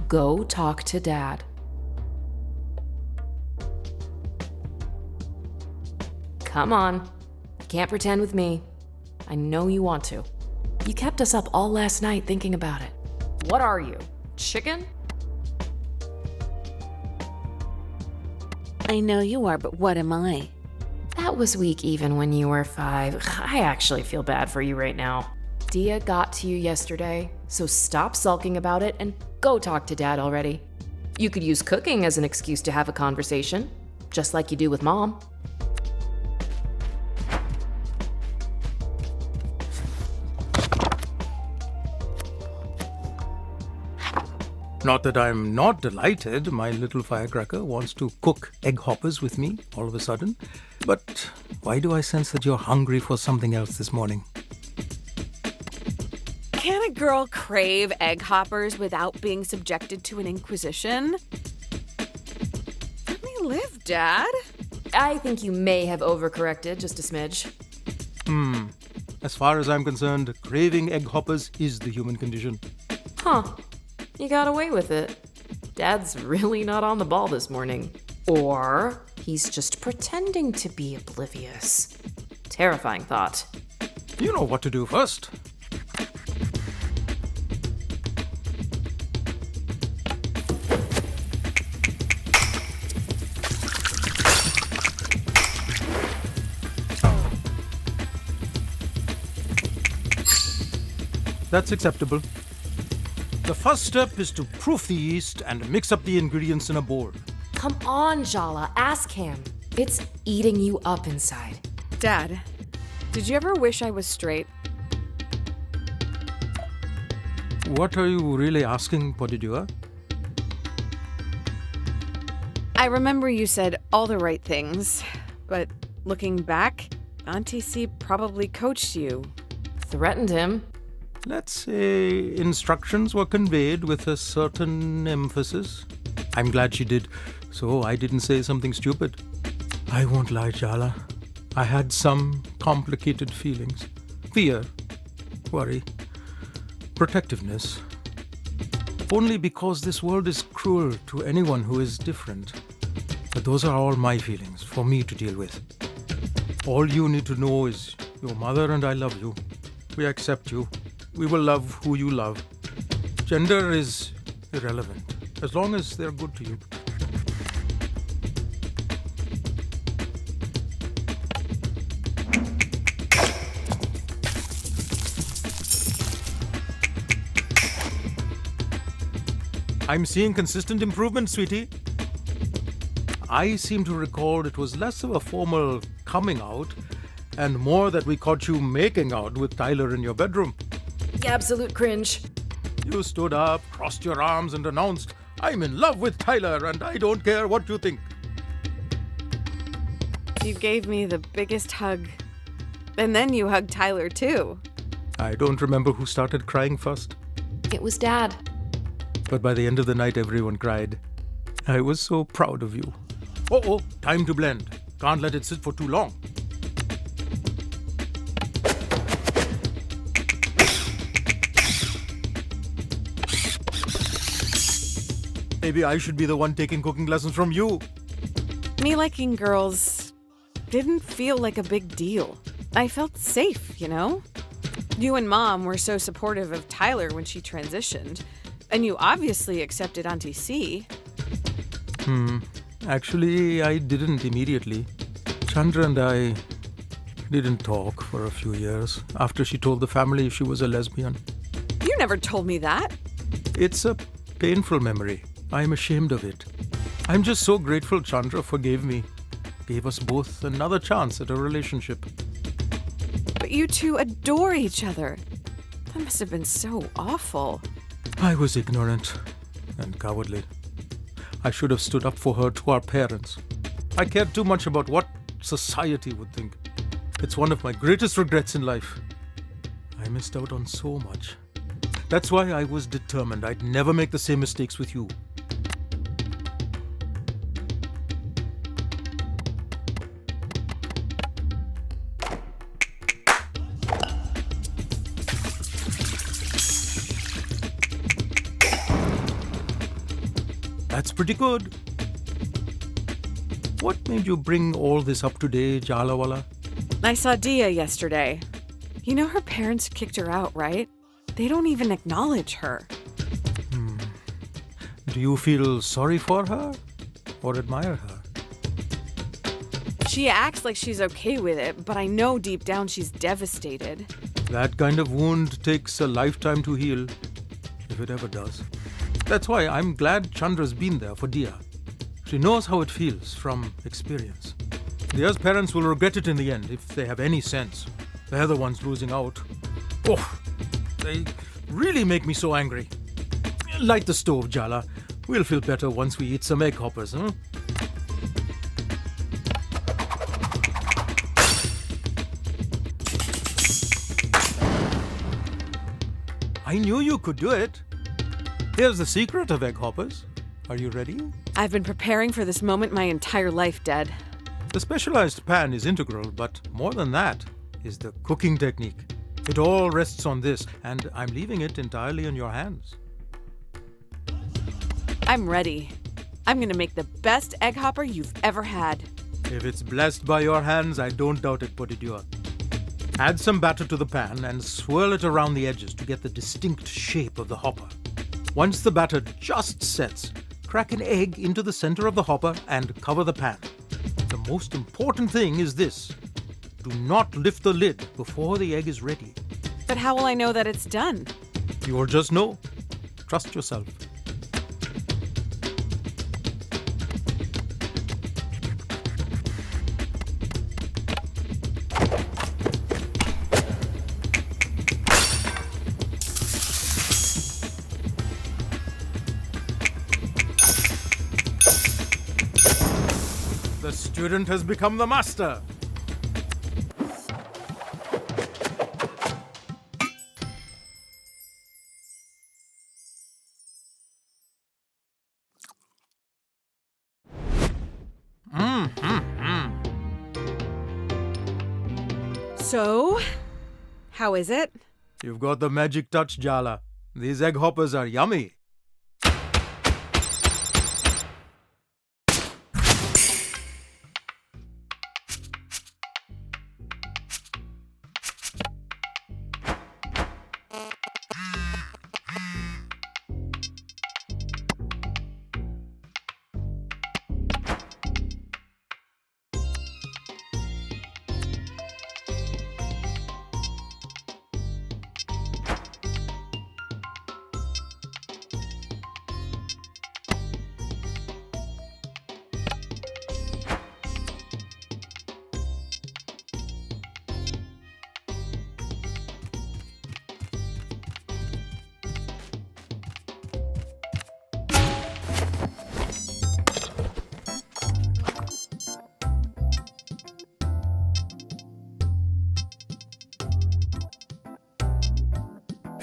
Go talk to Dad. Come on. You can't pretend with me. I know you want to. You kept us up all last night thinking about it. What are you? Chicken? I know you are, but what am I? That was weak even when you were 5. I actually feel bad for you right now. Dia got to you yesterday, so stop sulking about it and go talk to Dad already. You could use cooking as an excuse to have a conversation, just like you do with Mom. Not that I'm not delighted my little firecracker wants to cook egg hoppers with me all of a sudden, but why do I sense that you're hungry for something else this morning? Can a girl crave egg hoppers without being subjected to an inquisition? Let me live, Dad. I think you may have overcorrected just a smidge. As far as I'm concerned, craving egg hoppers is the human condition. Huh. You got away with it. Dad's really not on the ball this morning. Or he's just pretending to be oblivious. Terrifying thought. You know what to do first. That's acceptable. The first step is to proof the yeast and mix up the ingredients in a bowl. Come on, Jala, ask him. It's eating you up inside. Dad, did you ever wish I was straight? What are you really asking, Podidua? I remember you said all the right things, but looking back, Auntie C probably coached you. Threatened him. Let's say instructions were conveyed with a certain emphasis. I'm glad she did, so I didn't say something stupid. I won't lie, Jala. I had some complicated feelings. Fear, worry, protectiveness. Only because this world is cruel to anyone who is different. But those are all my feelings for me to deal with. All you need to know is your mother and I love you. We accept you. We will love who you love. Gender is irrelevant, as long as they're good to you. I'm seeing consistent improvement, sweetie. I seem to recall it was less of a formal coming out and more that we caught you making out with Tyler in your bedroom. Absolute cringe. You stood up, crossed your arms, and announced, "I'm in love with Tyler, and I don't care what you think." You gave me the biggest hug. And then you hugged Tyler, too. I don't remember who started crying first, It was Dad. but by the end of the night, everyone cried. I was so proud of you. Oh, time to blend. Can't let it sit for too long. Maybe I should be the one taking cooking lessons from you. Me liking girls didn't feel like a big deal. I felt safe, you know? You and Mom were so supportive of Tyler when she transitioned, and you obviously accepted Auntie C. Actually, I didn't immediately. Chandra and I didn't talk for a few years after she told the family she was a lesbian. You never told me that. It's a painful memory. I'm ashamed of it. I'm just so grateful Chandra forgave me. Gave us both another chance at a relationship. But you two adore each other. That must have been so awful. I was ignorant and cowardly. I should have stood up for her to our parents. I cared too much about what society would think. It's one of my greatest regrets in life. I missed out on so much. That's why I was determined I'd never make the same mistakes with you. That's pretty good. What made you bring all this up today, Jalawala? I saw Dia yesterday. You know her parents kicked her out, right? They don't even acknowledge her. Do you feel sorry for her or admire her? She acts like she's okay with it, but I know deep down she's devastated. That kind of wound takes a lifetime to heal, if it ever does. That's why I'm glad Chandra's been there for Dia. She knows how it feels from experience. Dia's parents will regret it in the end if they have any sense. They're the ones losing out. Oh, they really make me so angry. Light the stove, Jala. We'll feel better once we eat some egg hoppers, huh? I knew you could do it. Here's the secret of egg hoppers. Are you ready? I've been preparing for this moment my entire life, Dad. The specialized pan is integral, but more than that is the cooking technique. It all rests on this, and I'm leaving it entirely in your hands. I'm ready. I'm gonna make the best egg hopper you've ever had. If it's blessed by your hands, I don't doubt it, Podidur. Add some batter to the pan and swirl it around the edges to get the distinct shape of the hopper. Once the batter just sets, crack an egg into the center of the hopper and cover the pan. The most important thing is this: do not lift the lid before the egg is ready. But how will I know that it's done? You'll just know. Trust yourself. The student has become the master. So, how is it? You've got the magic touch, Jala. These egg hoppers are yummy.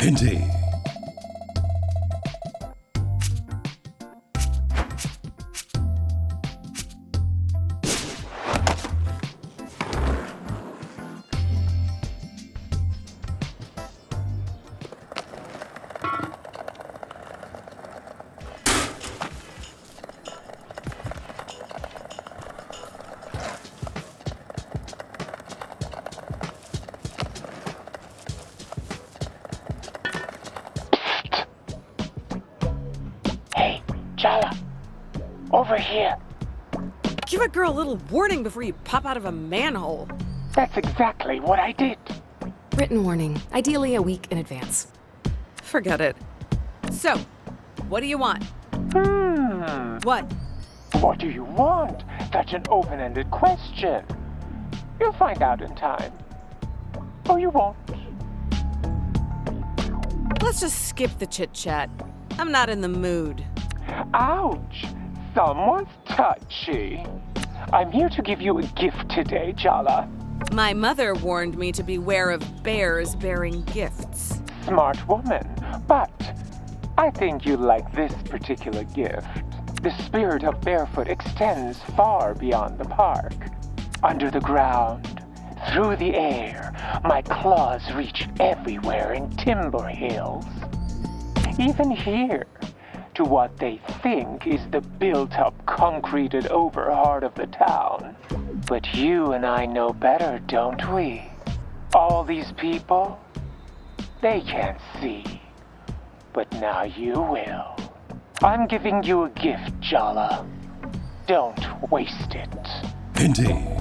Indeed. Jala, over here. Give a girl a little warning before you pop out of a manhole. That's exactly what I did. Written warning, ideally a week in advance. Forget it. So, what do you want? What? What do you want? Such an open-ended question. You'll find out in time. Or you won't. Let's just skip the chit-chat. I'm not in the mood. Ouch! Someone's touchy. I'm here to give you a gift today, Jala. My mother warned me to beware of bears bearing gifts. Smart woman. But I think you'd like this particular gift. The spirit of Barefoot extends far beyond the park. Under the ground, through the air, my claws reach everywhere in Timber Hills. Even here, to what they think is the built-up, concreted over heart of the town. But you and I know better, don't we? All these people, they can't see. But now you will. I'm giving you a gift, Jala. Don't waste it. Indeed.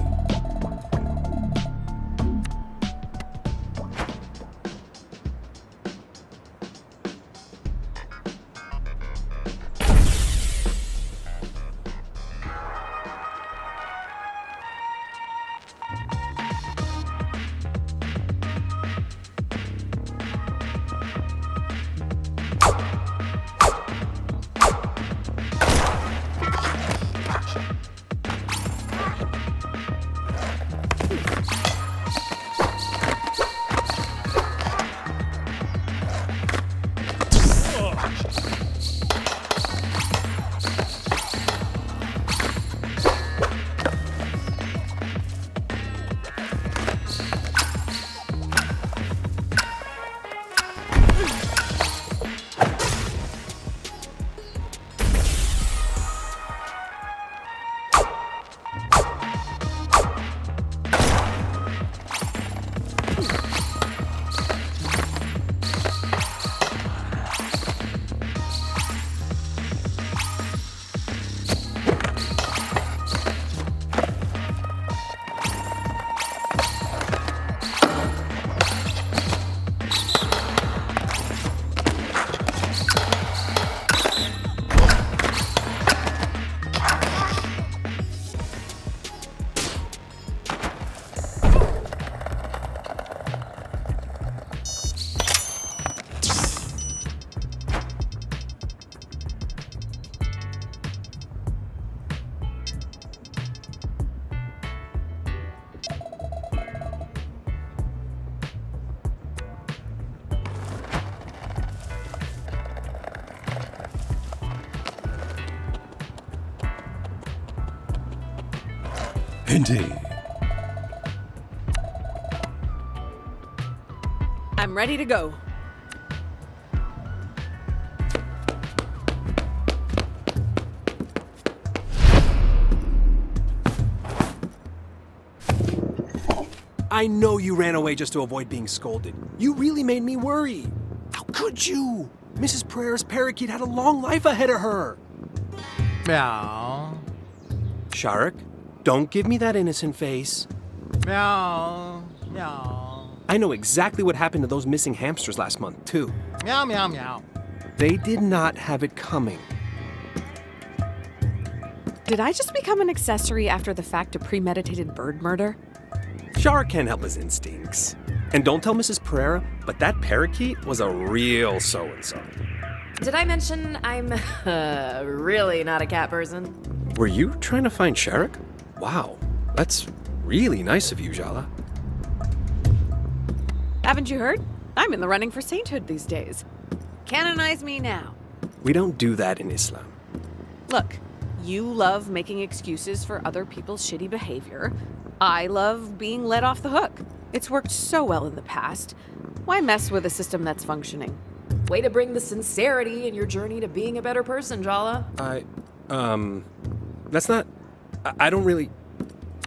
Indeed. I'm ready to go. I know you ran away just to avoid being scolded. You really made me worry. How could you? Mrs. Prayer's parakeet had a long life ahead of her. Meow. Sharik, don't give me that innocent face. Meow. Meow. I know exactly what happened to those missing hamsters last month, too. Meow, meow, meow. They did not have it coming. Did I just become an accessory after the fact to premeditated bird murder? Sharik can't help his instincts. And don't tell Mrs. Pereira, but that parakeet was a real so-and-so. Did I mention I'm really not a cat person? Were you trying to find Sharik? Wow, that's really nice of you, Jala. Haven't you heard? I'm in the running for sainthood these days. Canonize me now. We don't do that in Islam. Look, you love making excuses for other people's shitty behavior. I love being let off the hook. It's worked so well in the past. Why mess with a system that's functioning? Way to bring the sincerity in your journey to being a better person, Jala. That's not... I don't really...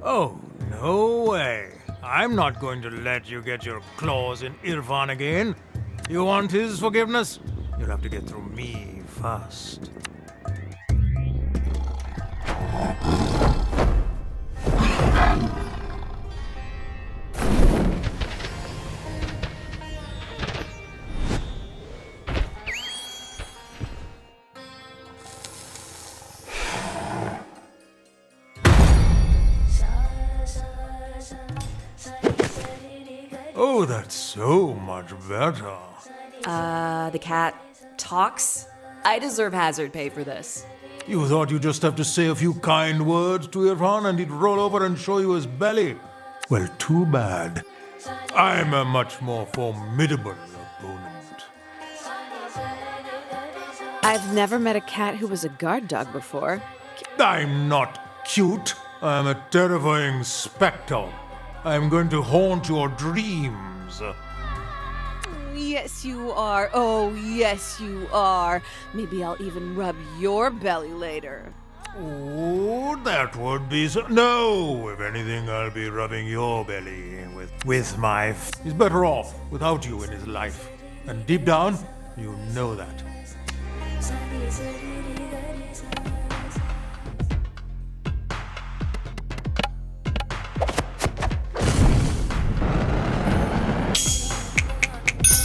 Oh, no way. I'm not going to let you get your claws in Irfan again. You want his forgiveness? You'll have to get through me first. Oh, that's so much better. The cat talks? I deserve hazard pay for this. You thought you'd just have to say a few kind words to Irfan and he'd roll over and show you his belly? Well, too bad. I'm a much more formidable opponent. I've never met a cat who was a guard dog before. I'm not cute. I'm a terrifying spectre. I'm going to haunt your dreams. Yes, you are. Oh, yes, you are. Maybe I'll even rub your belly later. Oh, that would be so. No, if anything, I'll be rubbing your belly with my. He's better off without you in his life. And deep down, you know that.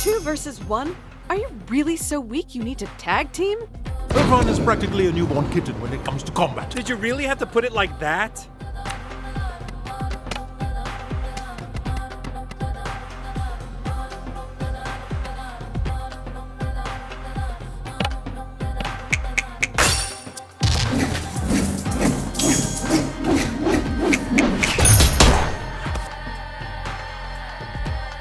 Two versus one? Are you really so weak you need to tag team? Irfan is practically a newborn kitten when it comes to combat. Did you really have to put it like that?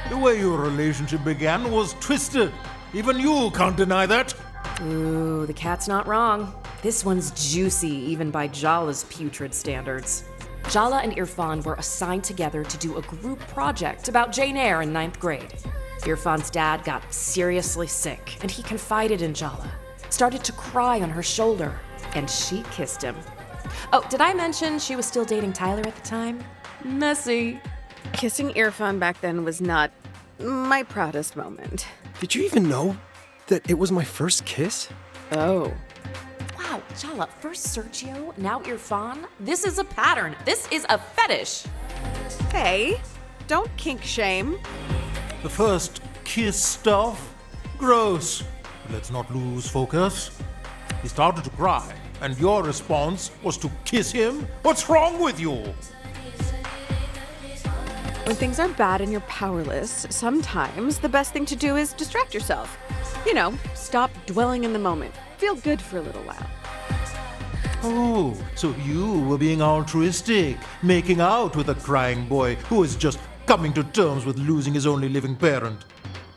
The way your relationship began was twisted. Even you can't deny that. Ooh, the cat's not wrong. This one's juicy, even by Jala's putrid standards. Jala and Irfan were assigned together to do a group project about Jane Eyre in 9th grade. Irfan's dad got seriously sick, and he confided in Jala, started to cry on her shoulder, and she kissed him. Oh, did I mention she was still dating Tyler at the time? Messy. Kissing Irfan back then was not my proudest moment. Did you even know that it was my first kiss? Oh. Wow, Jala, first Sergio, now Irfan? This is a pattern. This is a fetish. Hey, don't kink shame. The first kiss stuff? Gross. Let's not lose focus. He started to cry, and your response was to kiss him? What's wrong with you? When things are bad and you're powerless, sometimes the best thing to do is distract yourself. You know, stop dwelling in the moment. Feel good for a little while. Oh, so you were being altruistic, making out with a crying boy who is just coming to terms with losing his only living parent.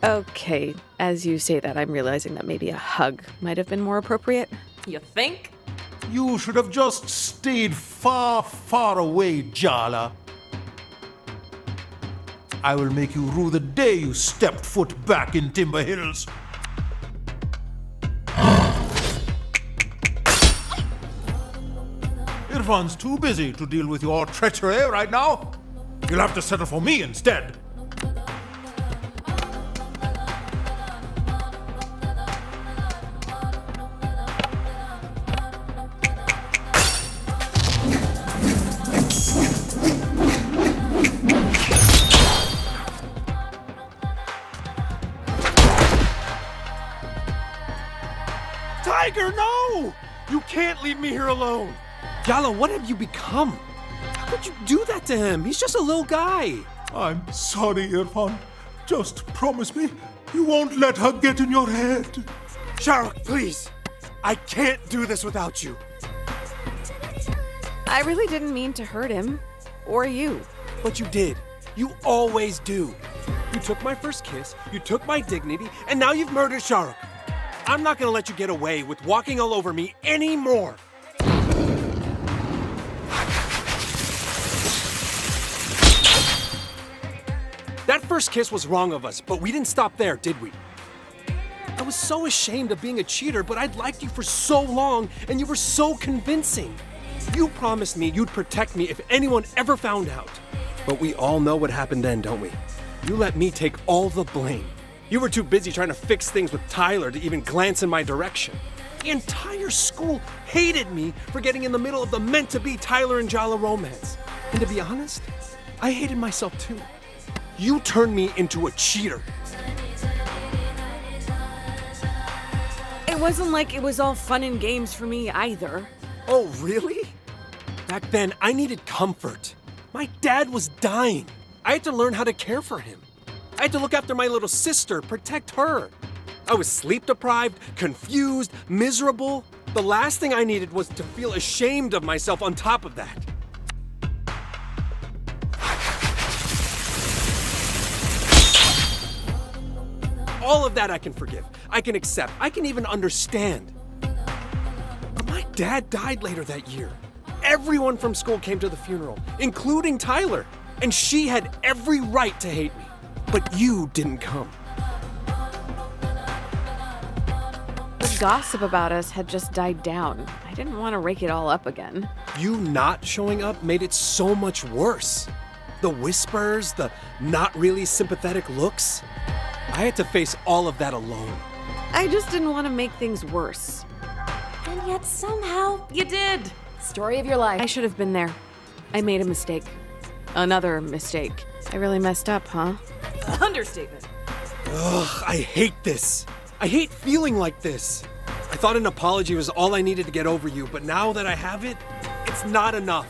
Okay, as you say that, I'm realizing that maybe a hug might have been more appropriate. You think? You should have just stayed far, far away, Jala. I will make you rue the day you stepped foot back in Timber Hills. Irfan's too busy to deal with your treachery right now. You'll have to settle for me instead. Tiger, no! You can't leave me here alone. Yala, what have you become? How could you do that to him? He's just a little guy. I'm sorry, Irfan. Just promise me you won't let her get in your head. Shahrukh, please. I can't do this without you. I really didn't mean to hurt him. Or you. But you did. You always do. You took my first kiss, you took my dignity, and now you've murdered Shahrukh. I'm not gonna let you get away with walking all over me anymore. That first kiss was wrong of us, but we didn't stop there, did we? I was so ashamed of being a cheater, but I'd liked you for so long, and you were so convincing. You promised me you'd protect me if anyone ever found out. But we all know what happened then, don't we? You let me take all the blame. You were too busy trying to fix things with Tyler to even glance in my direction. The entire school hated me for getting in the middle of the meant-to-be Tyler and Jala romance. And to be honest, I hated myself too. You turned me into a cheater. It wasn't like it was all fun and games for me either. Oh, really? Back then, I needed comfort. My dad was dying. I had to learn how to care for him. I had to look after my little sister, protect her. I was sleep-deprived, confused, miserable. The last thing I needed was to feel ashamed of myself on top of that. All of that I can forgive. I can accept. I can even understand. But my dad died later that year. Everyone from school came to the funeral, including Tyler. And she had every right to hate me. But you didn't come. gossip about us had just died down. I didn't want to rake it all up again. You not showing up made it so much worse. The whispers, the not really sympathetic looks. I had to face all of that alone. I just didn't want to make things worse. And yet somehow you did. Story of your life. I should have been there. I made a mistake. Another mistake. I really messed up, huh? Understatement. Ugh, I hate this. I hate feeling like this. I thought an apology was all I needed to get over you, but now that I have it, it's not enough.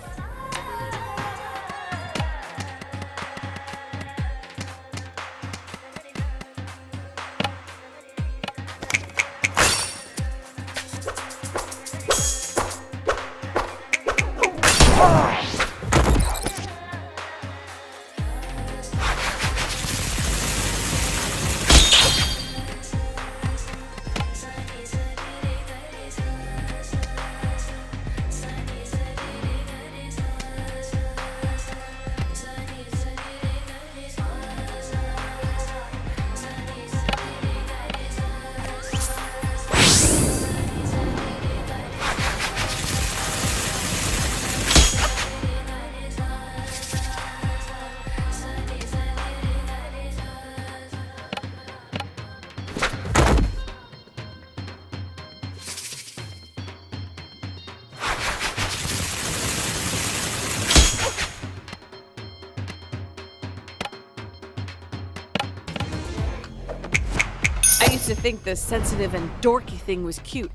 I used to think the sensitive and dorky thing was cute,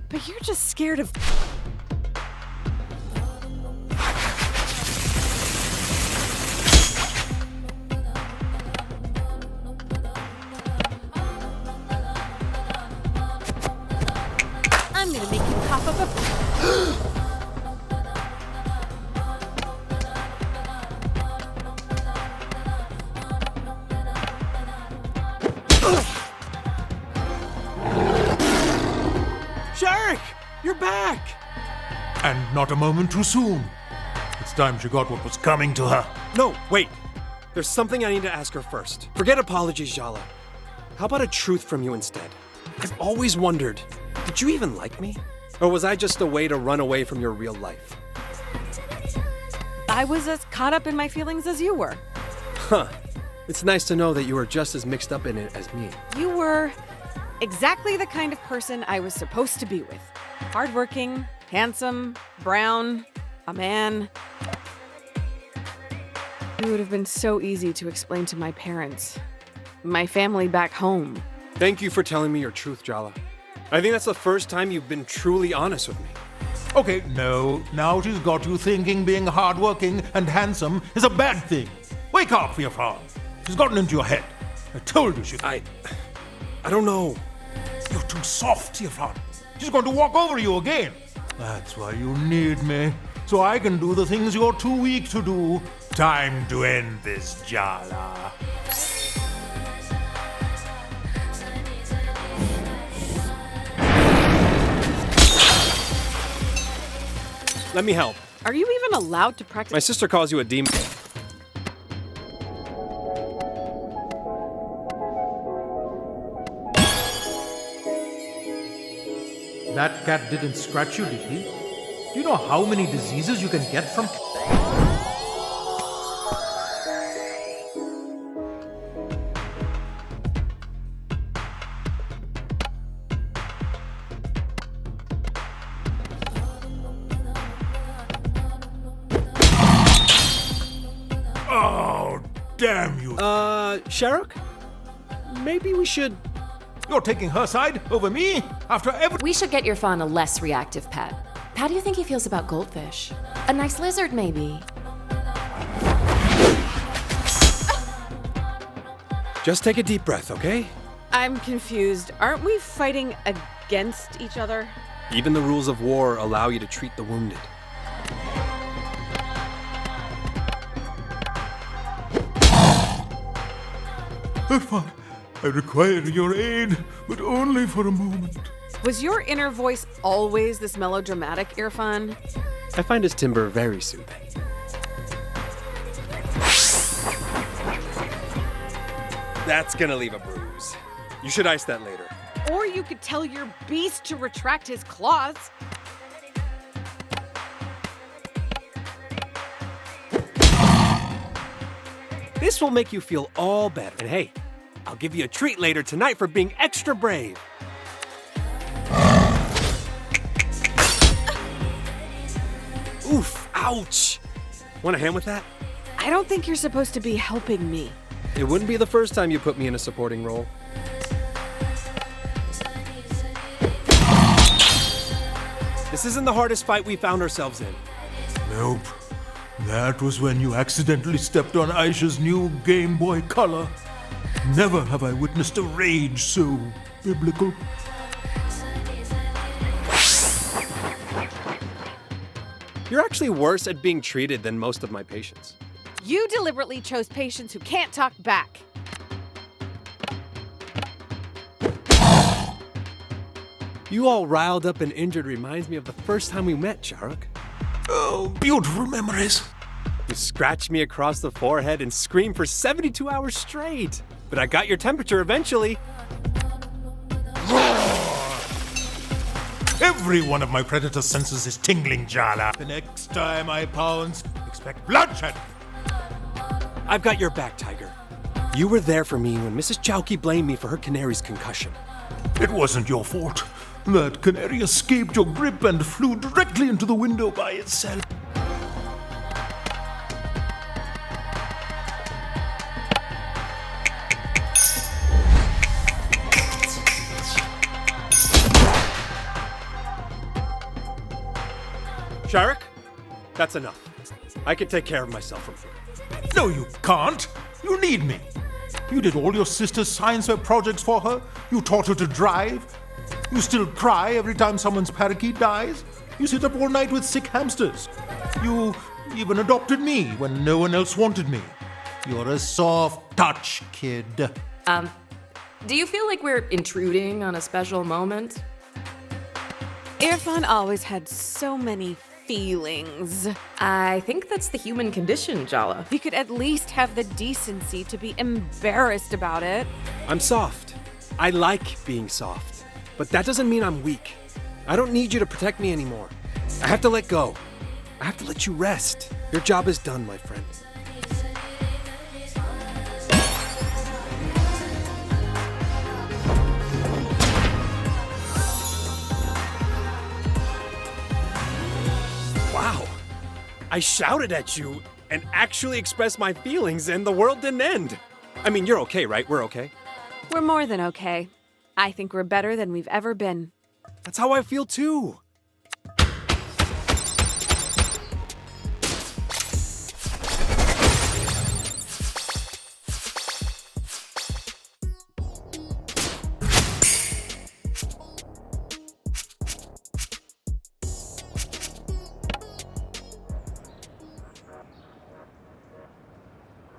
but you're just scared of... I'm gonna make you cough up a... Shark! You're back! And not a moment too soon. It's time she got what was coming to her. No, wait. There's something I need to ask her first. Forget apologies, Jala. How about a truth from you instead? I've always wondered, did you even like me? Or was I just a way to run away from your real life? I was as caught up in my feelings as you were. Huh. It's nice to know that you were just as mixed up in it as me. You were exactly the kind of person I was supposed to be with. Hardworking, handsome, brown, a man. It would have been so easy to explain to my parents, my family back home. Thank you for telling me your truth, Jala. I think that's the first time you've been truly honest with me. Okay, no, now she's got you thinking being hardworking and handsome is a bad thing. Wake up, Irfan. She's gotten into your head. I told you she... I don't know. You're too soft, Irfan. She's going to walk over you again. That's why you need me. So I can do the things you're too weak to do. Time to end this, Jala. Let me help. Are you even allowed to practice? My sister calls you a demon. That cat didn't scratch you, did he? Do you know how many diseases you can get from... Oh, damn you. Sharuk? Maybe we should... You're taking her side over me? After every... We should get Irfan a less reactive pet. How do you think he feels about goldfish? A nice lizard, maybe? Just take a deep breath, okay? I'm confused. Aren't we fighting against each other? Even the rules of war allow you to treat the wounded. Irfan, I require your aid, but only for a moment. Was your inner voice always this melodramatic, Irfan? I find his timbre very soothing. That's gonna leave a bruise. You should ice that later. Or you could tell your beast to retract his claws. This will make you feel all better. And hey, I'll give you a treat later tonight for being extra brave. Oof, ouch. Want a hand with that? I don't think you're supposed to be helping me. It wouldn't be the first time you put me in a supporting role. This isn't the hardest fight we found ourselves in. Nope. That was when you accidentally stepped on Aisha's new Game Boy Color. Never have I witnessed a rage so biblical. You're actually worse at being treated than most of my patients. You deliberately chose patients who can't talk back. You all riled up and injured reminds me of the first time we met, Sharuk. Oh, beautiful memories. You scratched me across the forehead and screamed for 72 hours straight. But I got your temperature eventually. Every one of my predator senses is tingling, Jala. The next time I pounce, expect bloodshed. I've got your back, Tiger. You were there for me when Mrs. Chowky blamed me for her canary's concussion. It wasn't your fault. That canary escaped your grip and flew directly into the window by itself. Sharuk, that's enough. I can take care of myself from here. No, you can't. You need me. You did all your sister's science fair projects for her. You taught her to drive. You still cry every time someone's parakeet dies. You sit up all night with sick hamsters. You even adopted me when no one else wanted me. You're a soft touch kid. Do you feel like we're intruding on a special moment? Irfan always had so many feelings. I think that's the human condition, Jala. You could at least have the decency to be embarrassed about it. I'm soft. I like being soft. But that doesn't mean I'm weak. I don't need you to protect me anymore. I have to let go. I have to let you rest. Your job is done, my friend. Wow. I shouted at you and actually expressed my feelings, and the world didn't end. I mean, you're okay, right? We're okay. We're more than okay. I think we're better than we've ever been. That's how I feel too.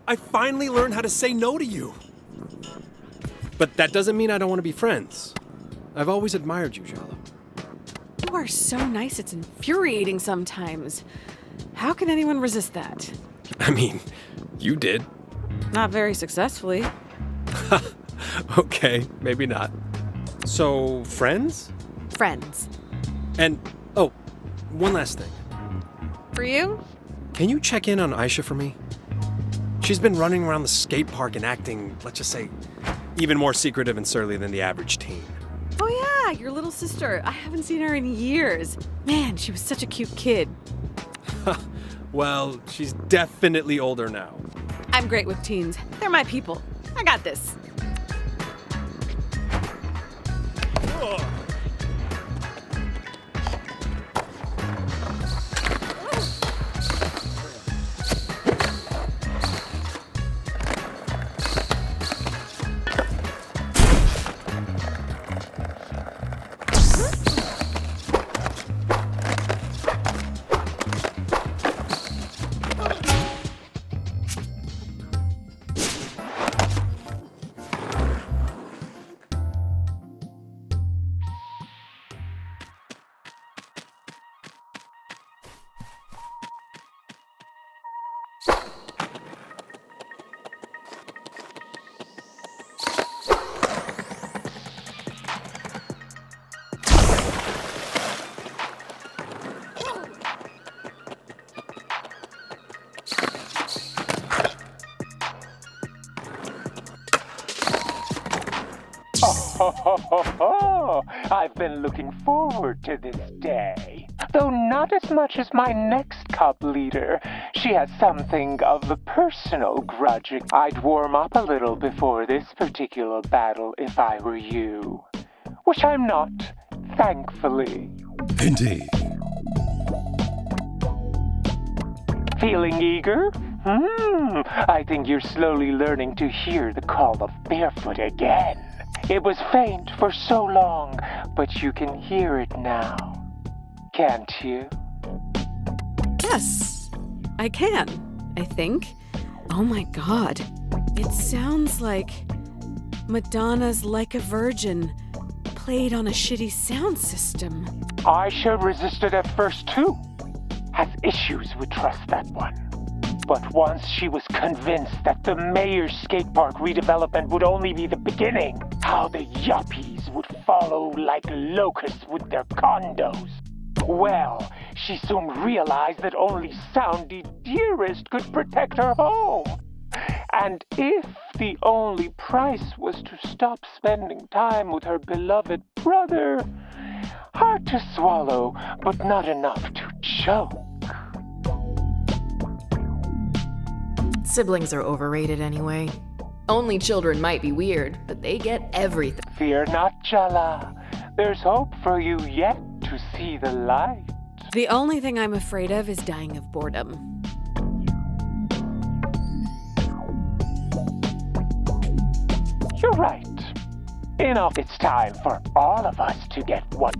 I finally learned how to say no to you. But that doesn't mean I don't want to be friends. I've always admired you, Jala. You are so nice, it's infuriating sometimes. How can anyone resist that? I mean, you did. Not very successfully. Okay, maybe not. So, friends? Friends. And, oh, one last thing. For you? Can you check in on Aisha for me? She's been running around the skate park and acting, let's just say, even more secretive and surly than the average teen. Oh yeah, your little sister. I haven't seen her in years. Man, she was such a cute kid. Well, she's definitely older now. I'm great with teens. They're my people. I got this. I've been looking forward to this day. Though not as much as my next cub leader. She has something of a personal grudge. I'd warm up a little before this particular battle if I were you. Which I'm not, thankfully. Indeed. Feeling eager? I think you're slowly learning to hear the call of barefoot again. It was faint for so long, but you can hear it now. Can't you? Yes, I can, I think. Oh my god. It sounds like Madonna's Like a Virgin played on a shitty sound system. I sure resisted at first too. Has issues with Trust That One. But once she was convinced that the mayor's skate park redevelopment would only be the beginning, how the yuppies would follow like locusts with their condos. Well, she soon realized that only Soundy Dearest could protect her home. And if the only price was to stop spending time with her beloved brother, hard to swallow, but not enough to choke. Siblings are overrated anyway. Only children might be weird, but they get everything. Fear not, Jala. There's hope for you yet to see the light. The only thing I'm afraid of is dying of boredom. You're right. Enough. It's time for all of us to get one.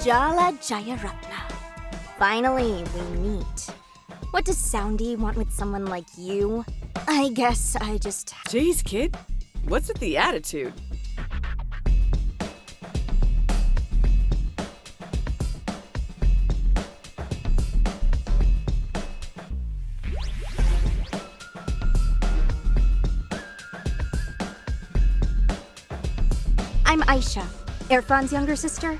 Jala Jayaratna. Finally, we meet. What does Soundy want with someone like you? I guess I just... Jeez, kid. What's with the attitude? I'm Aisha, Irfan's younger sister.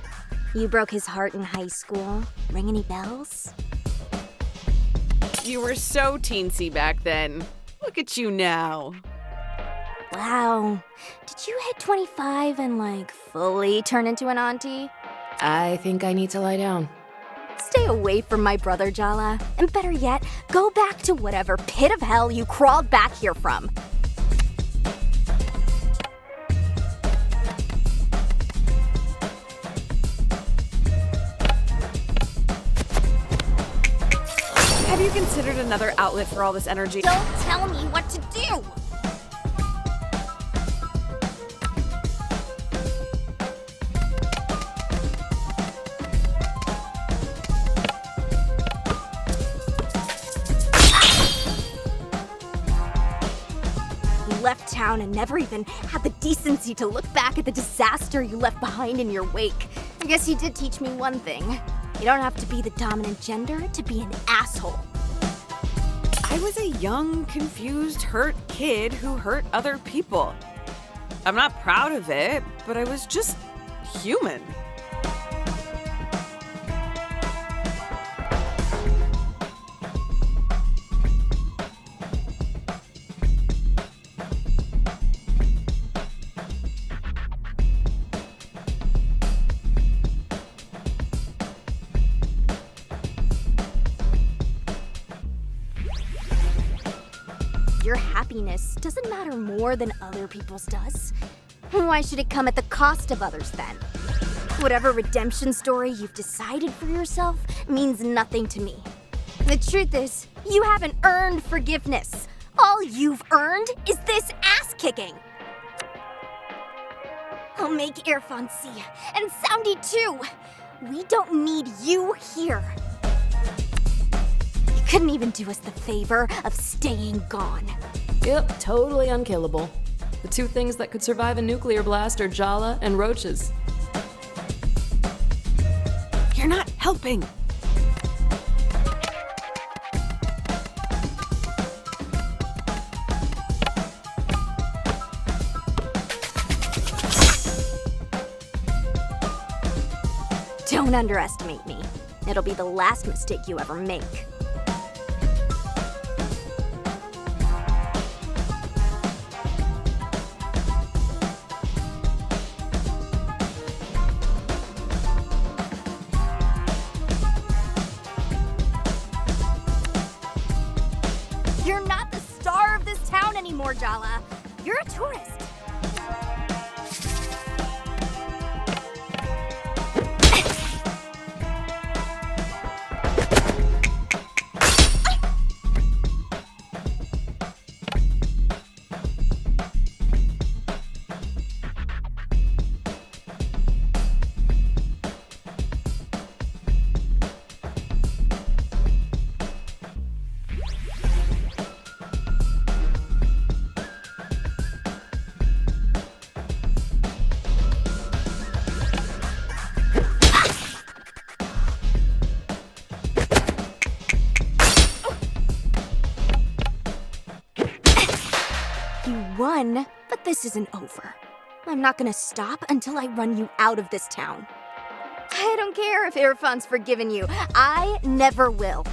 You broke his heart in high school. Ring any bells? You were so teensy back then. Look at you now. Wow. Did you hit 25 and, fully turn into an auntie? I think I need to lie down. Stay away from my brother, Jala. And better yet, go back to whatever pit of hell you crawled back here from. Have you considered another outlet for all this energy? Don't tell me what to do! You left town and never even had the decency to look back at the disaster you left behind in your wake. I guess you did teach me one thing. You don't have to be the dominant gender to be an asshole. I was a young, confused, hurt kid who hurt other people. I'm not proud of it, but I was just human. Your happiness doesn't matter more than other people's does. Why should it come at the cost of others then? Whatever redemption story you've decided for yourself means nothing to me. The truth is, you haven't earned forgiveness. All you've earned is this ass-kicking. I'll make Irfan see, and Soundy too. We don't need you here. You couldn't even do us the favor of staying gone. Yep, totally unkillable. The two things that could survive a nuclear blast are Jala and roaches. You're not helping. Don't underestimate me. It'll be the last mistake you ever make. You're not the star of this town anymore, Jala. You're a tourist. You won, but this isn't over. I'm not gonna stop until I run you out of this town. I don't care if Irfan's forgiven you. I never will.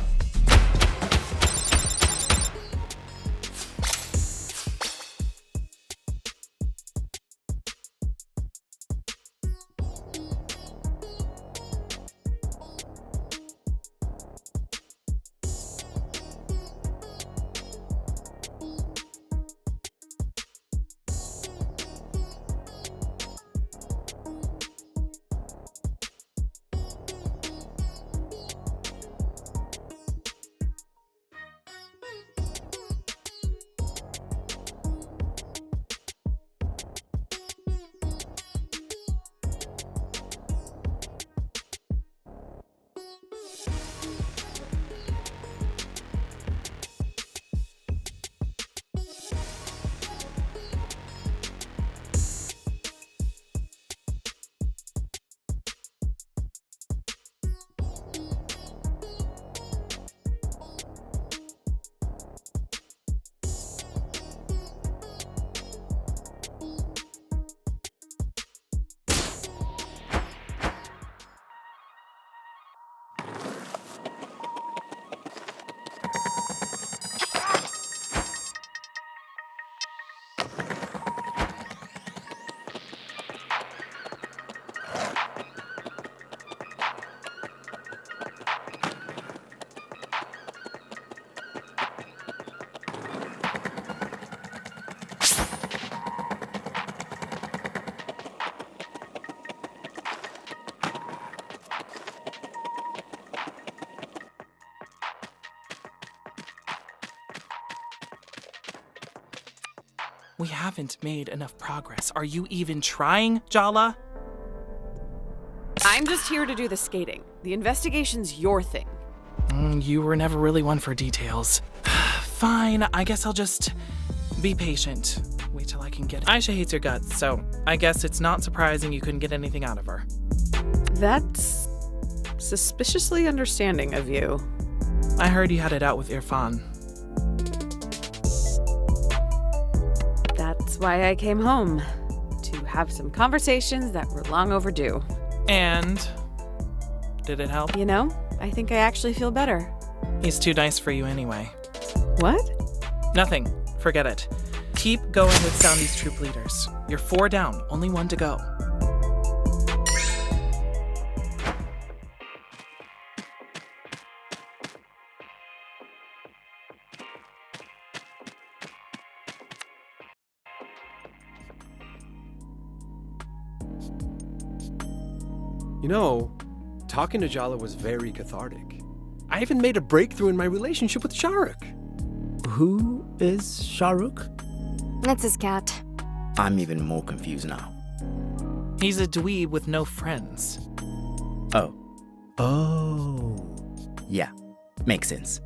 We haven't made enough progress. Are you even trying, Jala? I'm just here to do the skating. The investigation's your thing. You were never really one for details. Fine, I guess I'll just be patient. Wait till I can get it. Aisha hates your guts, so I guess it's not surprising you couldn't get anything out of her. That's suspiciously understanding of you. I heard you had it out with Irfan. That's why I came home. To have some conversations that were long overdue. And did it help? You know, I think I actually feel better. He's too nice for you anyway. What? Nothing. Forget it. Keep going with Soundy's troop leaders. You're 4 down, only 1 to go. You know, talking to Jala was very cathartic. I even made a breakthrough in my relationship with Shahrukh. Who is Shahrukh? That's his cat. I'm even more confused now. He's a dweeb with no friends. Oh. Yeah, makes sense.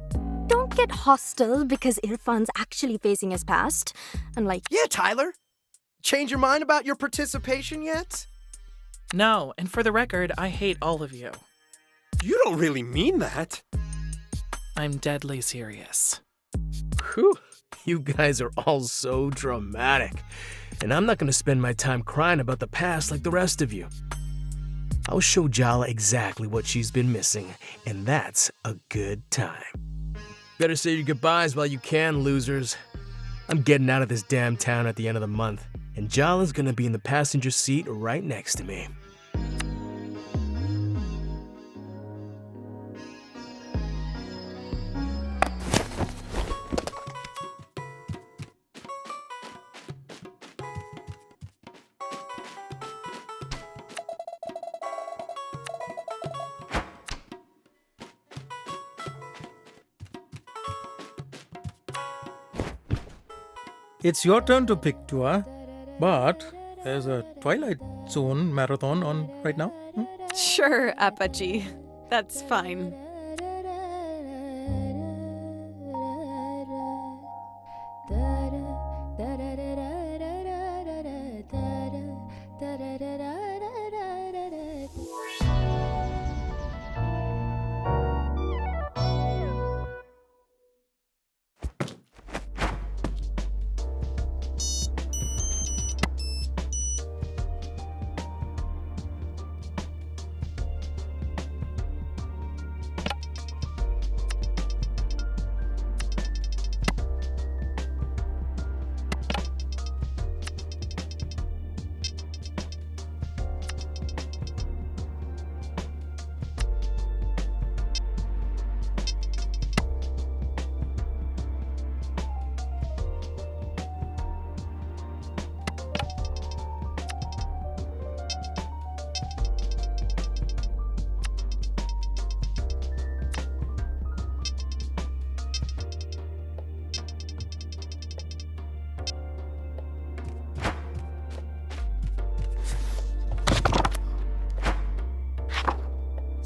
Don't get hostile because Irfan's actually facing his past. Unlike Yeah, Tyler. Change your mind about your participation yet? No, and for the record, I hate all of you. You don't really mean that. I'm deadly serious. Whew, you guys are all so dramatic. And I'm not gonna spend my time crying about the past like the rest of you. I'll show Jala exactly what she's been missing, and that's a good time. Better say your goodbyes while you can, losers. I'm getting out of this damn town at the end of the month, and Jala's gonna be in the passenger seat right next to me. It's your turn to pick, Tua, but there's a Twilight Zone marathon on right now. Sure, Apache. That's fine.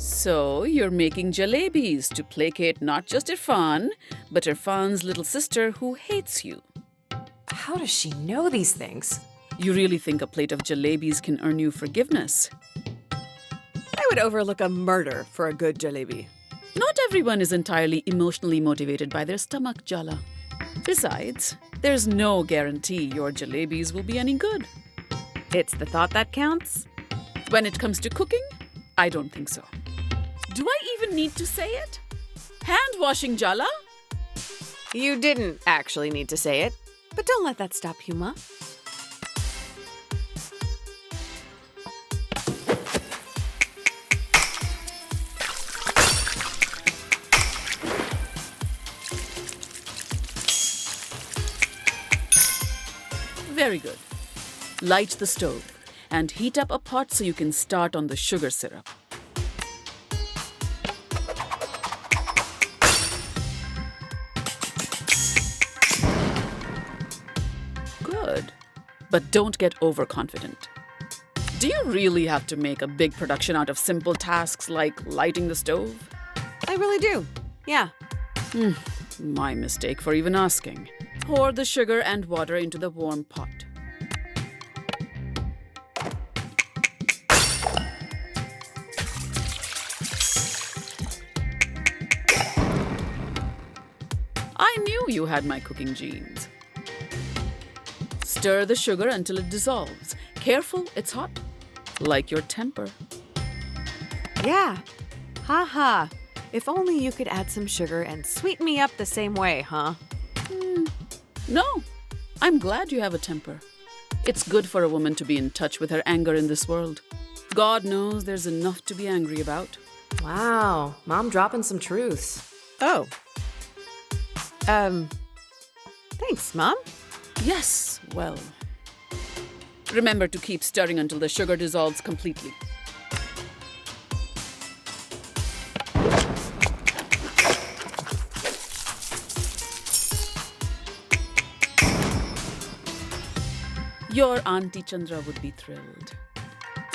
So, you're making jalebis to placate not just Irfan, but Irfan's little sister who hates you. How does she know these things? You really think a plate of jalebis can earn you forgiveness? I would overlook a murder for a good jalebi. Not everyone is entirely emotionally motivated by their stomach, Jala. Besides, there's no guarantee your jalebis will be any good. It's the thought that counts. When it comes to cooking, I don't think so. Do I even need to say it? Hand washing, Jala? You didn't actually need to say it, but don't let that stop you, Ma. Very good. Light the stove and heat up a pot so you can start on the sugar syrup. Good. But don't get overconfident. Do you really have to make a big production out of simple tasks like lighting the stove? I really do. Yeah. My mistake for even asking. Pour the sugar and water into the warm pot. I knew you had my cooking genes. Stir the sugar until it dissolves. Careful, it's hot. Like your temper. Yeah. Ha. If only you could add some sugar and sweeten me up the same way, huh? No, I'm glad you have a temper. It's good for a woman to be in touch with her anger in this world. God knows there's enough to be angry about. Wow, Mom dropping some truths. Oh. Thanks, Mom. Yes, well. Remember to keep stirring until the sugar dissolves completely. Your Auntie Chandra would be thrilled.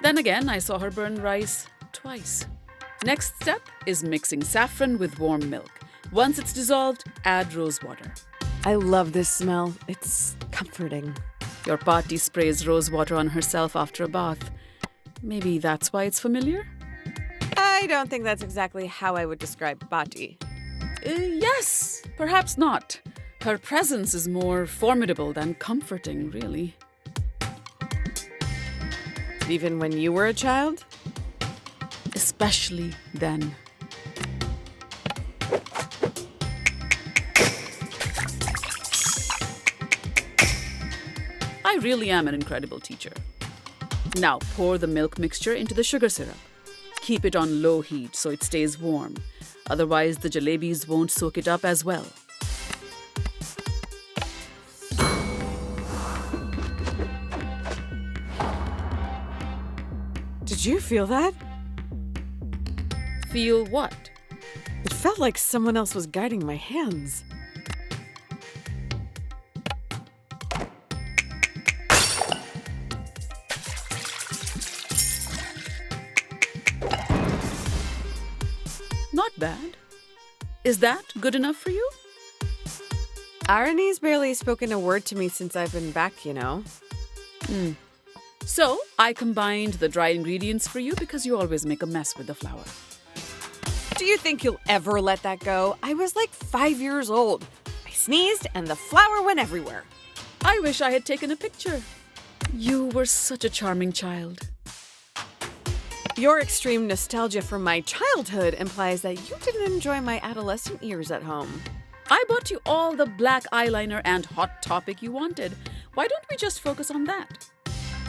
Then again, I saw her burn rice twice. Next step is mixing saffron with warm milk. Once it's dissolved, add rose water. I love this smell. It's comforting. Your Pati sprays rose water on herself after a bath. Maybe that's why it's familiar? I don't think that's exactly how I would describe Bati. Yes, perhaps not. Her presence is more formidable than comforting, really. Even when you were a child? Especially then. I really am an incredible teacher. Now pour the milk mixture into the sugar syrup. Keep it on low heat so it stays warm. Otherwise, the jalebis won't soak it up as well. Did you feel that? Feel what? It felt like someone else was guiding my hands. Not bad. Is that good enough for you? Irony's barely spoken a word to me since I've been back, you know. So, I combined the dry ingredients for you because you always make a mess with the flour. Do you think you'll ever let that go? I was like 5 years old. I sneezed and the flour went everywhere. I wish I had taken a picture. You were such a charming child. Your extreme nostalgia from my childhood implies that you didn't enjoy my adolescent years at home. I bought you all the black eyeliner and Hot Topic you wanted. Why don't we just focus on that?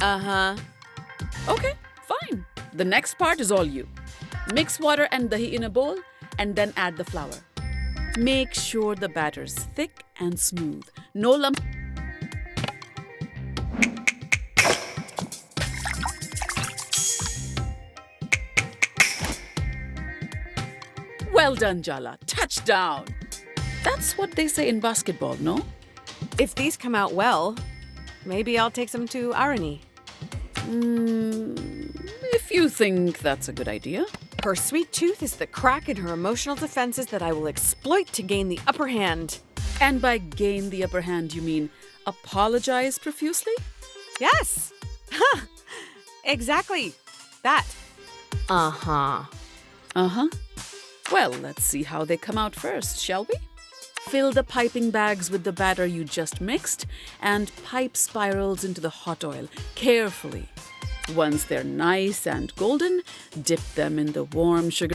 Uh-huh. Okay, fine. The next part is all you. Mix water and dahi in a bowl and then add the flour. Make sure the batter's thick and smooth. No lumps. Well done, Jala. Touchdown. That's what they say in basketball, no? If these come out well, maybe I'll take some to Arani. If you think that's a good idea. Her sweet tooth is the crack in her emotional defenses that I will exploit to gain the upper hand. And by gain the upper hand, you mean apologize profusely? Yes! Exactly. That. Uh-huh. Uh-huh. Well, let's see how they come out first, shall we? Fill the piping bags with the batter you just mixed and pipe spirals into the hot oil carefully. Once they're nice and golden, dip them in the warm sugar.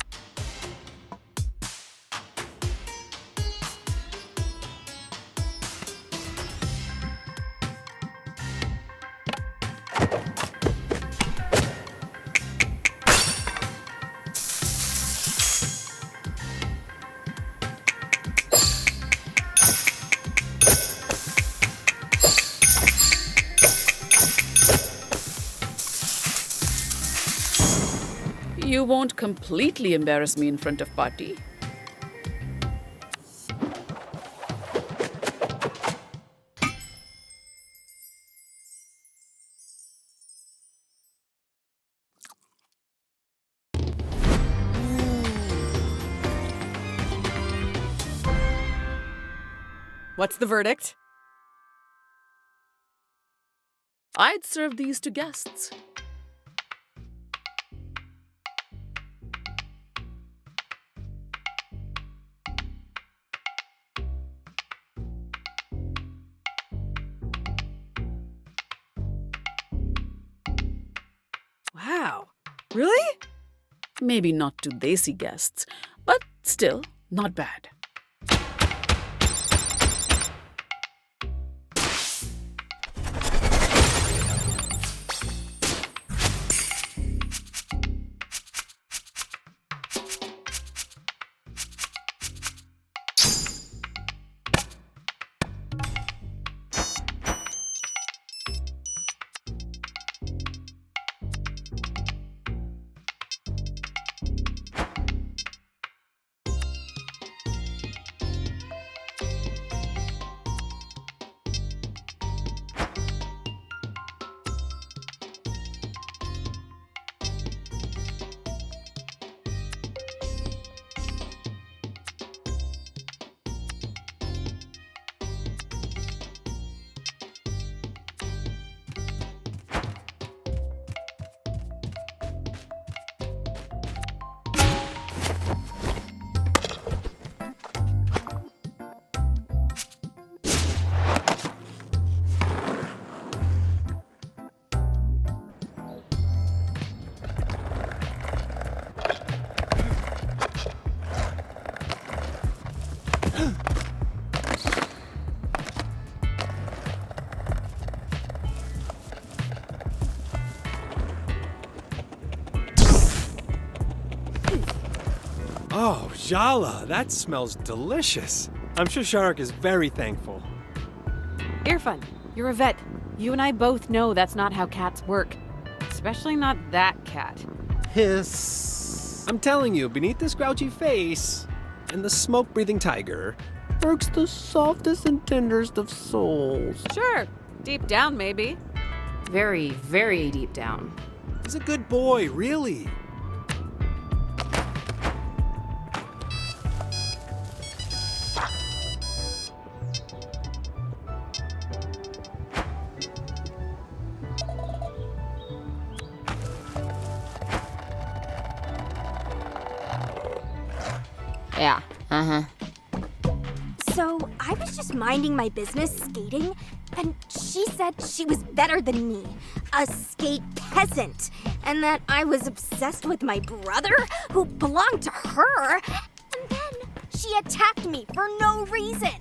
You won't completely embarrass me in front of Pati. What's the verdict? I'd serve these to guests. Wow. Really? Maybe not to desi guests, but still not bad. Oh, Jala, that smells delicious. I'm sure Sharuk is very thankful. Irfan, you're a vet. You and I both know that's not how cats work. Especially not that cat. Hiss. I'm telling you, beneath this grouchy face and the smoke-breathing tiger lurks the softest and tenderest of souls. Sure, deep down maybe. Very, very deep down. He's a good boy, really. Yeah, So, I was just minding my business skating, and she said she was better than me, a skate peasant, and that I was obsessed with my brother, who belonged to her, and then she attacked me for no reason.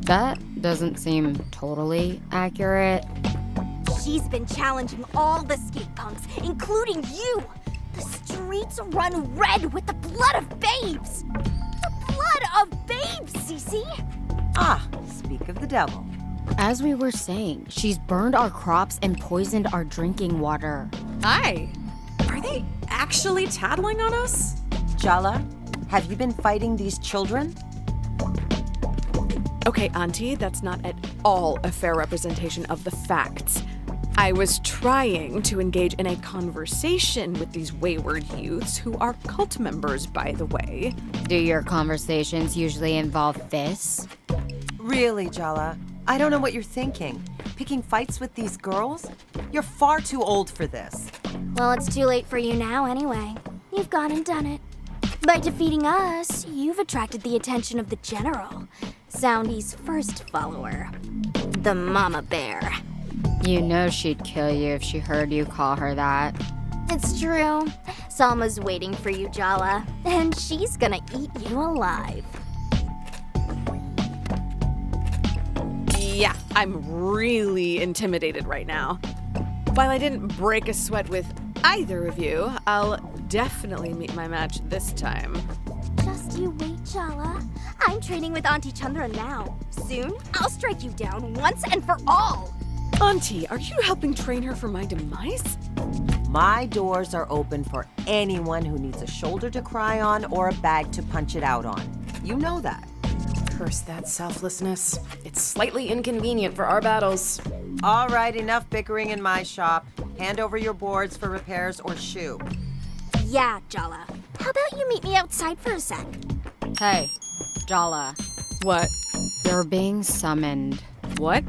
That doesn't seem totally accurate. She's been challenging all the skate punks, including you. The streets run red with the blood of babes. The blood of babes, Cece. Ah, speak of the devil. As we were saying, she's burned our crops and poisoned our drinking water. Hi. Are they actually tattling on us? Jala, have you been fighting these children? Okay, Auntie, that's not at all a fair representation of the facts. I was trying to engage in a conversation with these wayward youths who are cult members, by the way. Do your conversations usually involve this? Really, Jala? I don't know what you're thinking. Picking fights with these girls? You're far too old for this. Well, it's too late for you now anyway. You've gone and done it. By defeating us, you've attracted the attention of the General, Soundy's first follower, the Mama Bear. You know she'd kill you if she heard you call her that. It's true. Salma's waiting for you, Jala, and she's gonna eat you alive. Yeah, I'm really intimidated right now. While I didn't break a sweat with either of you, I'll definitely meet my match this time. Just you wait, Jala. I'm training with Auntie Chandra now. Soon, I'll strike you down once and for all. Auntie, are you helping train her for my demise? My doors are open for anyone who needs a shoulder to cry on or a bag to punch it out on. You know that. Curse that selflessness. It's slightly inconvenient for our battles. All right, enough bickering in my shop. Hand over your boards for repairs or shoo. Yeah, Jala. How about you meet me outside for a sec? Hey, Jala. What? You're being summoned. What?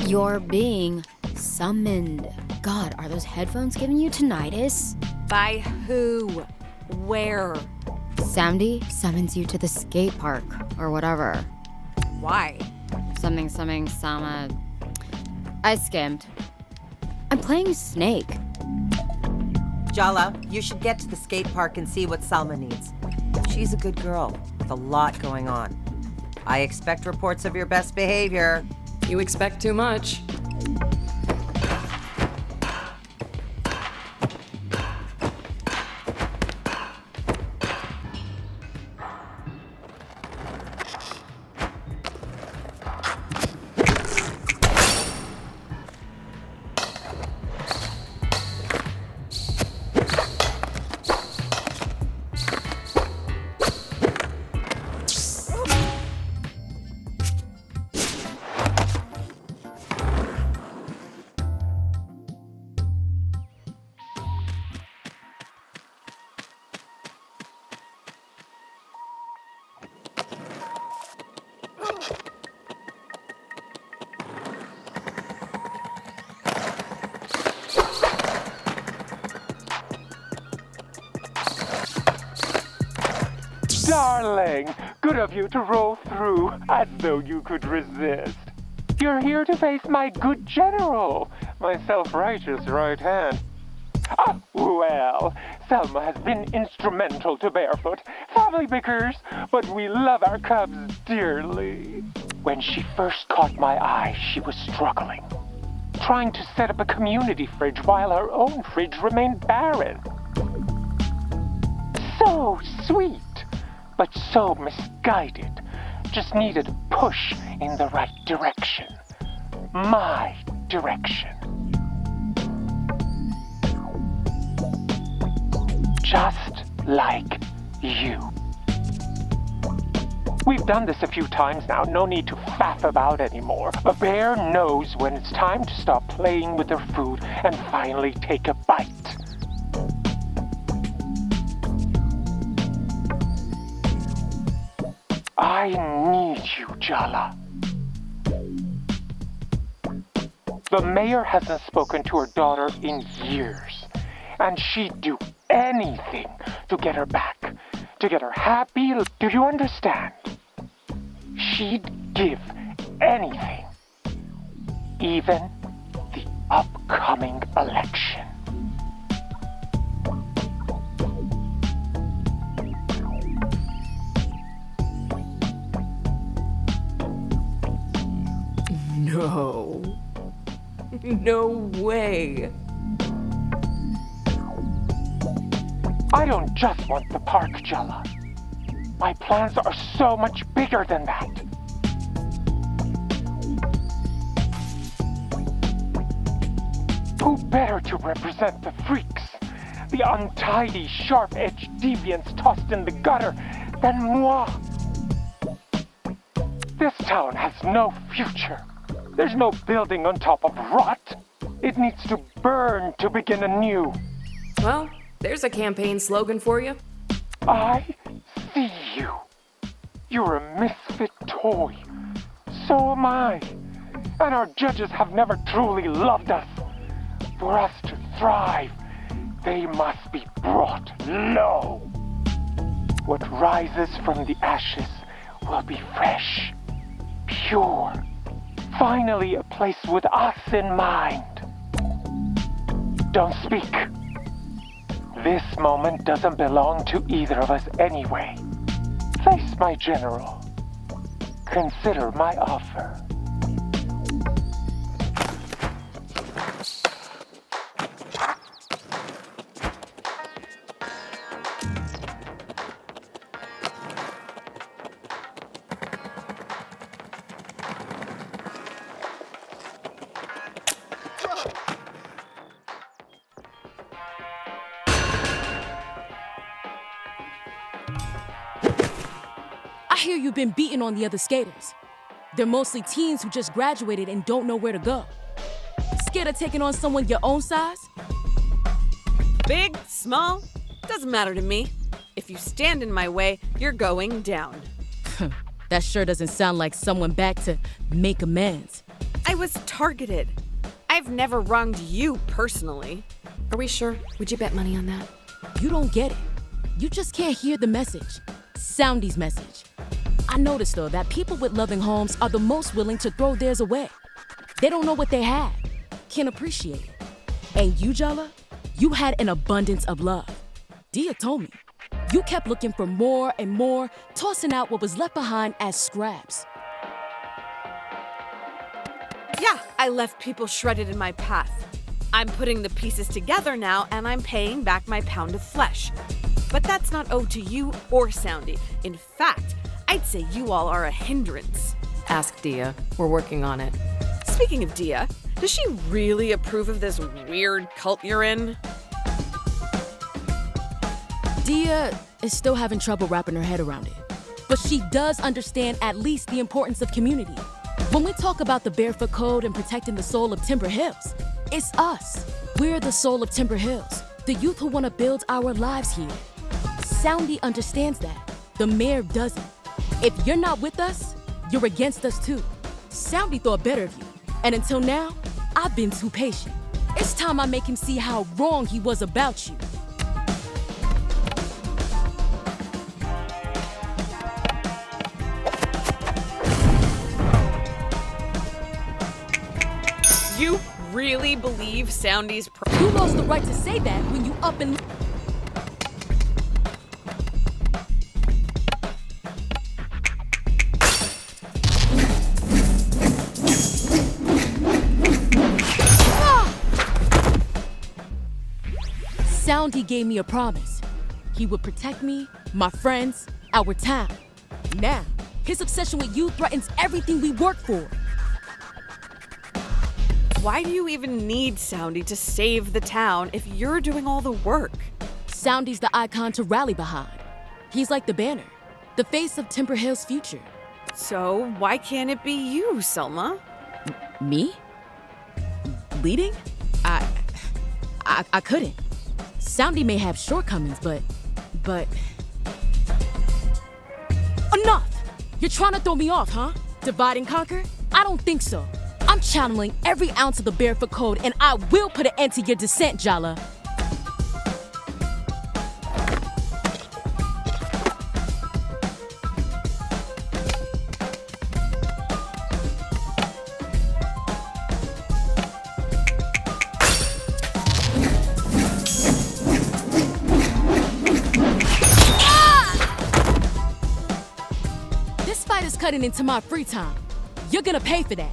You're being summoned. God, are those headphones giving you tinnitus? By who? Where? Samdi summons you to the skate park, or whatever. Why? Something, Sama. I skimmed. I'm playing Snake. Jala, you should get to the skate park and see what Salma needs. She's a good girl with a lot going on. I expect reports of your best behavior. You expect too much. Darling, good of you to roll through as though you could resist. You're here to face my good general, my self-righteous right hand. Well, Selma has been instrumental to Barefoot. Family bickers, but we love our cubs dearly. When she first caught my eye, she was struggling, trying to set up a community fridge while her own fridge remained barren. So sweet, but so misguided. Just needed a push in the right direction. My direction. Just like you. We've done this a few times now, no need to faff about anymore. A bear knows when it's time to stop playing with their food and finally take a bite. I need you, Jala. The mayor hasn't spoken to her daughter in years, and she'd do anything to get her back, to get her happy. Do you understand? She'd give anything, even the upcoming election. No. No way. I don't just want the park, Jala. My plans are so much bigger than that. Who better to represent the freaks, the untidy, sharp-edged deviants tossed in the gutter than moi? This town has no future. There's no building on top of rot. It needs to burn to begin anew. Well, there's a campaign slogan for you. I see you. You're a misfit toy. So am I. And our judges have never truly loved us. For us to thrive, they must be brought low. What rises from the ashes will be fresh, pure. Finally, a place with us in mind. Don't speak. This moment doesn't belong to either of us anyway. Face my general. Consider my offer. I hear you've been beating on the other skaters. They're mostly teens who just graduated and don't know where to go. Scared of taking on someone your own size? Big, small, doesn't matter to me. If you stand in my way, you're going down. That sure doesn't sound like someone back to make amends. I was targeted. I've never wronged you personally. Are we sure? Would you bet money on that? You don't get it. You just can't hear the message. Soundy's message. I noticed, though, that people with loving homes are the most willing to throw theirs away. They don't know what they have, can't appreciate it. And you, Jala, you had an abundance of love. Dia told me. You kept looking for more and more, tossing out what was left behind as scraps. Yeah, I left people shredded in my path. I'm putting the pieces together now, and I'm paying back my pound of flesh. But that's not owed to you or Soundy. In fact, I'd say you all are a hindrance. Ask Dia. We're working on it. Speaking of Dia, does she really approve of this weird cult you're in? Dia is still having trouble wrapping her head around it. But she does understand at least the importance of community. When we talk about the Barefoot Code and protecting the soul of Timber Hills, it's us. We're the soul of Timber Hills, the youth who want to build our lives here. Soundy understands that. The mayor doesn't. If you're not with us, you're against us too. Soundy thought better of you. And until now, I've been too patient. It's time I make him see how wrong he was about you. You really believe Soundy's You lost the right to say that when you up and... Soundy gave me a promise. He would protect me, my friends, our town. Now, his obsession with you threatens everything we work for. Why do you even need Soundy to save the town if you're doing all the work? Soundy's the icon to rally behind. He's like the banner, the face of Timber Hill's future. So why can't it be you, Selma? Me? Leading? I couldn't. Soundy may have shortcomings, but... Enough! You're trying to throw me off, huh? Divide and conquer? I don't think so. I'm channeling every ounce of the Barefoot Code, and I will put an end to your descent, Jala. This fight is cutting into my free time. You're gonna pay for that.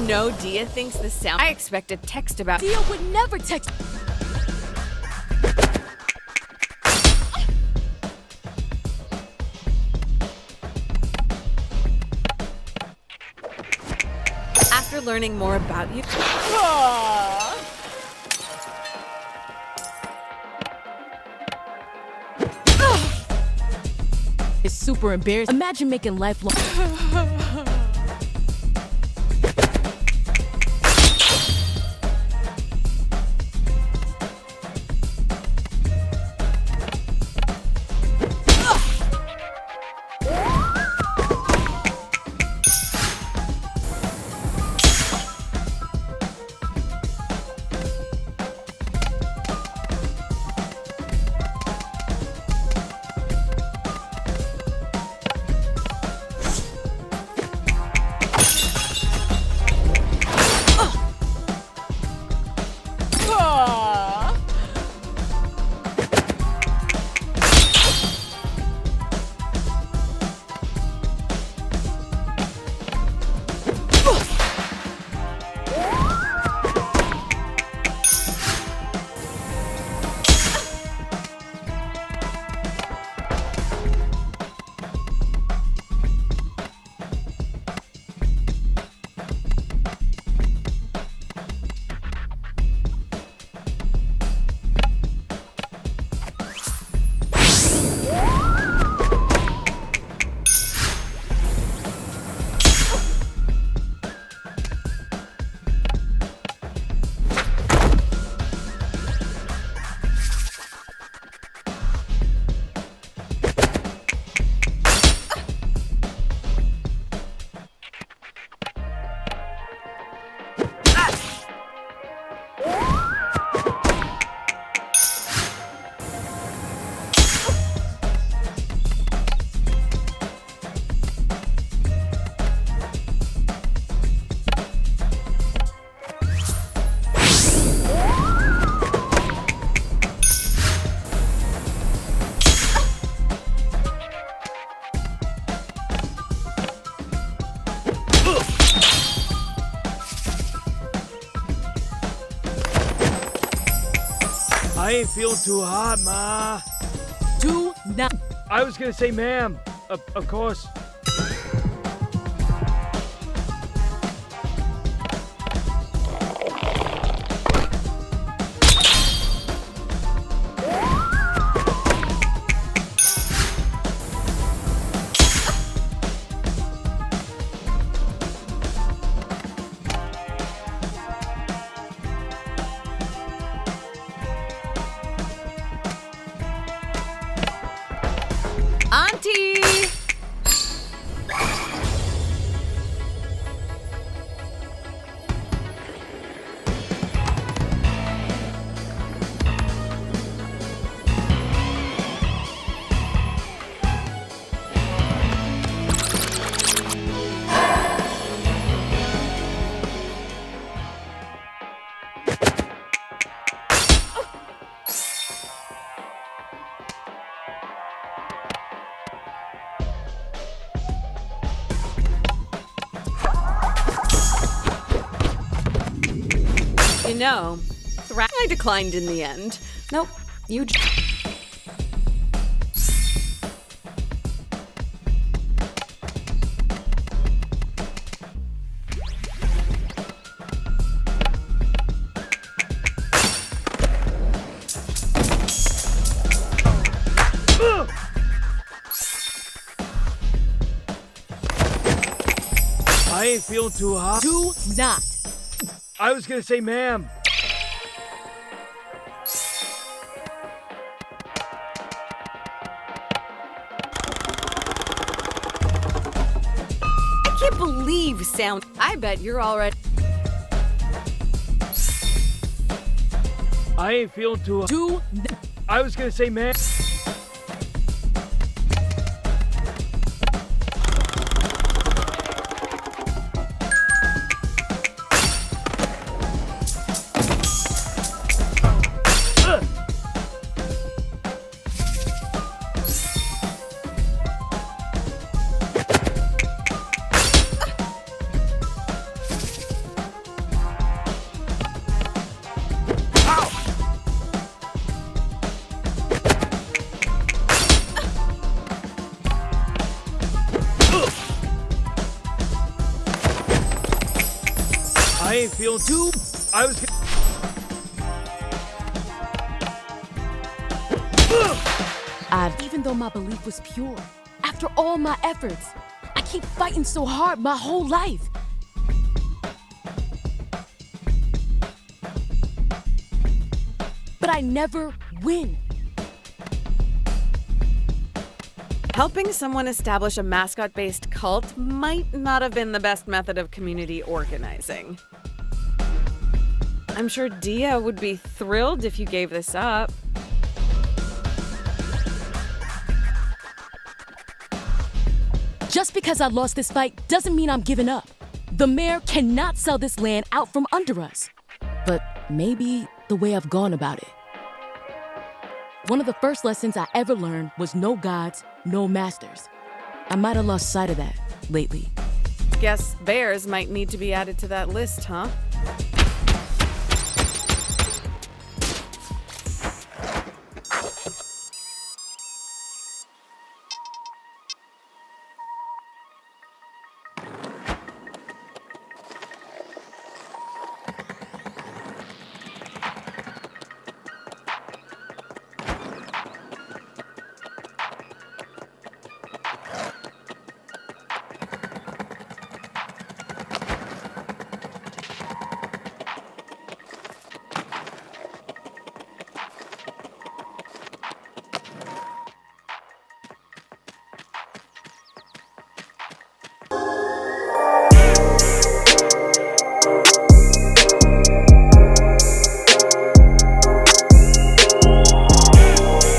No, Dia thinks the sound. I expect a text about. Dia would never text. After learning more about you. It's super embarrassing. Imagine making lifelong. I ain't feeling too hot, Ma. Do not. I was gonna say, ma'am. Of course. Auntie! You know, I declined in the end. Nope, you. I ain't feeling too hot. Do not. I was gonna say, ma'am. I can't believe sound. I bet you're already. I ain't feeling too hot. Do. I was gonna say, ma'am. I ain't feeling too. I was. Even though my belief was pure, after all my efforts, I keep fighting so hard my whole life. But I never win. Helping someone establish a mascot-based cult might not have been the best method of community organizing. I'm sure Dia would be thrilled if you gave this up. Just because I lost this fight doesn't mean I'm giving up. The mayor cannot sell this land out from under us. But maybe the way I've gone about it. One of the first lessons I ever learned was no gods, no masters. I might have lost sight of that lately. Guess bears might need to be added to that list, huh?